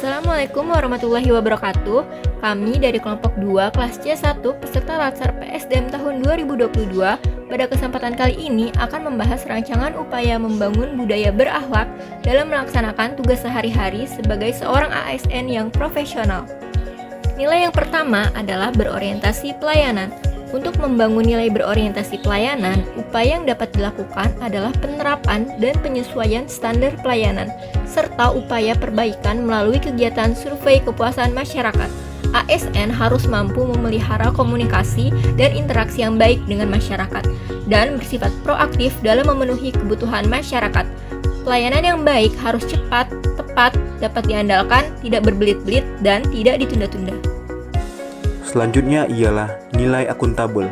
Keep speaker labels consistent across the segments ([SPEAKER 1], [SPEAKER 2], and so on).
[SPEAKER 1] Assalamualaikum warahmatullahi wabarakatuh. Kami dari kelompok 2 kelas C1 peserta Latsar PSDM tahun 2022 pada kesempatan kali ini akan membahas rancangan upaya membangun budaya berakhlak dalam melaksanakan tugas sehari-hari sebagai seorang ASN yang profesional. Nilai yang pertama adalah berorientasi pelayanan. Untuk membangun nilai berorientasi pelayanan, upaya yang dapat dilakukan adalah penerapan dan penyesuaian standar pelayanan, serta upaya perbaikan melalui kegiatan survei kepuasan masyarakat. ASN harus mampu memelihara komunikasi dan interaksi yang baik dengan masyarakat, dan bersifat proaktif dalam memenuhi kebutuhan masyarakat. Pelayanan yang baik harus cepat, tepat, dapat diandalkan, tidak berbelit-belit, dan tidak ditunda-tunda.
[SPEAKER 2] Selanjutnya ialah nilai akuntabel.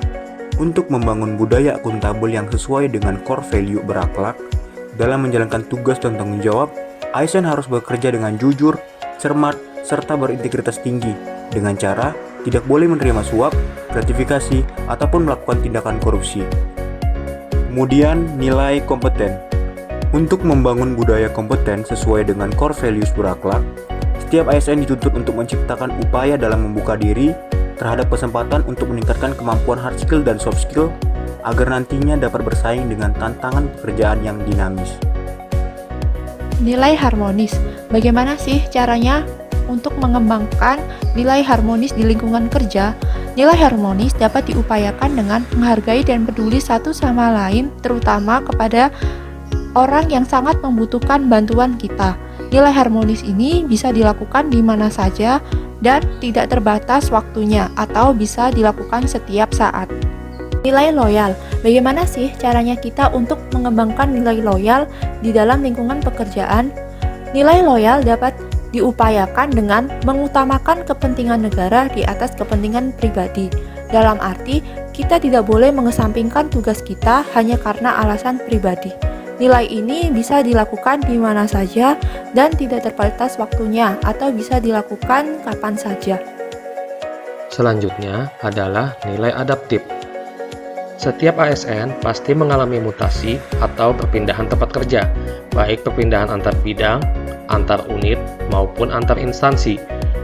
[SPEAKER 2] Untuk membangun budaya akuntabel yang sesuai dengan core value berakhlak, dalam menjalankan tugas dan tanggung jawab, ASN harus bekerja dengan jujur, cermat, serta berintegritas tinggi, dengan cara tidak boleh menerima suap, gratifikasi, ataupun melakukan tindakan korupsi. Kemudian, nilai kompeten. Untuk membangun budaya kompeten sesuai dengan core values berakhlak, setiap ASN dituntut untuk menciptakan upaya dalam membuka diri terhadap kesempatan untuk meningkatkan kemampuan hard skill dan soft skill agar nantinya dapat bersaing dengan tantangan pekerjaan yang dinamis.
[SPEAKER 3] Nilai harmonis. Bagaimana sih caranya untuk mengembangkan nilai harmonis di lingkungan kerja? Nilai harmonis dapat diupayakan dengan menghargai dan peduli satu sama lain, terutama kepada orang yang sangat membutuhkan bantuan kita. Nilai harmonis ini bisa dilakukan di mana saja dan tidak terbatas waktunya atau bisa dilakukan setiap saat. Nilai loyal. Bagaimana sih caranya kita untuk mengembangkan nilai loyal di dalam lingkungan pekerjaan? Nilai loyal dapat diupayakan dengan mengutamakan kepentingan negara di atas kepentingan pribadi. Dalam arti, kita tidak boleh mengesampingkan tugas kita hanya karena alasan pribadi. Nilai ini bisa dilakukan di mana saja dan tidak terbatas waktunya atau bisa dilakukan kapan saja.
[SPEAKER 4] Selanjutnya adalah nilai adaptif. Setiap ASN pasti mengalami mutasi atau perpindahan tempat kerja, baik perpindahan antar bidang, antar unit, maupun antar instansi.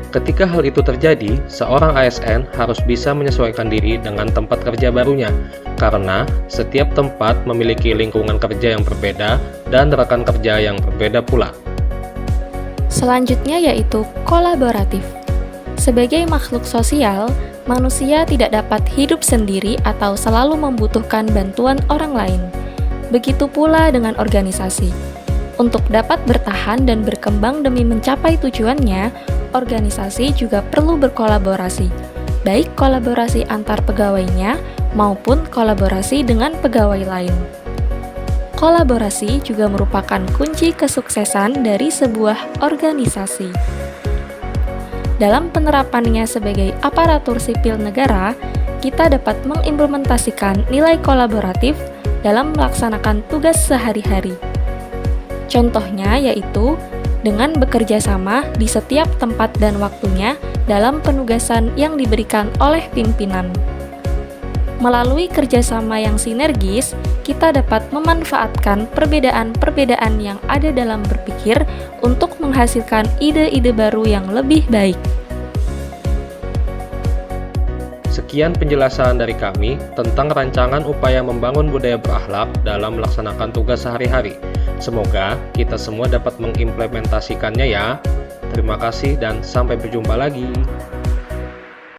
[SPEAKER 4] Ketika hal itu terjadi, seorang ASN harus bisa menyesuaikan diri dengan tempat kerja barunya, karena setiap tempat memiliki lingkungan kerja yang berbeda dan rekan kerja yang berbeda pula.
[SPEAKER 5] Selanjutnya yaitu kolaboratif. Sebagai makhluk sosial, manusia tidak dapat hidup sendiri atau selalu membutuhkan bantuan orang lain. Begitu pula dengan organisasi. Untuk dapat bertahan dan berkembang demi mencapai tujuannya, organisasi juga perlu berkolaborasi, baik kolaborasi antar pegawainya maupun kolaborasi dengan pegawai lain. Kolaborasi juga merupakan kunci kesuksesan dari sebuah organisasi. Dalam penerapannya sebagai aparatur sipil negara, kita dapat mengimplementasikan nilai kolaboratif dalam melaksanakan tugas sehari-hari. Contohnya yaitu dengan bekerja sama di setiap tempat dan waktunya dalam penugasan yang diberikan oleh pimpinan. Melalui kerjasama yang sinergis, kita dapat memanfaatkan perbedaan-perbedaan yang ada dalam berpikir untuk menghasilkan ide-ide baru yang lebih baik.
[SPEAKER 4] Sekian penjelasan dari kami tentang rancangan upaya membangun budaya berakhlak dalam melaksanakan tugas sehari-hari. Semoga kita semua dapat mengimplementasikannya ya. Terima kasih dan sampai berjumpa lagi.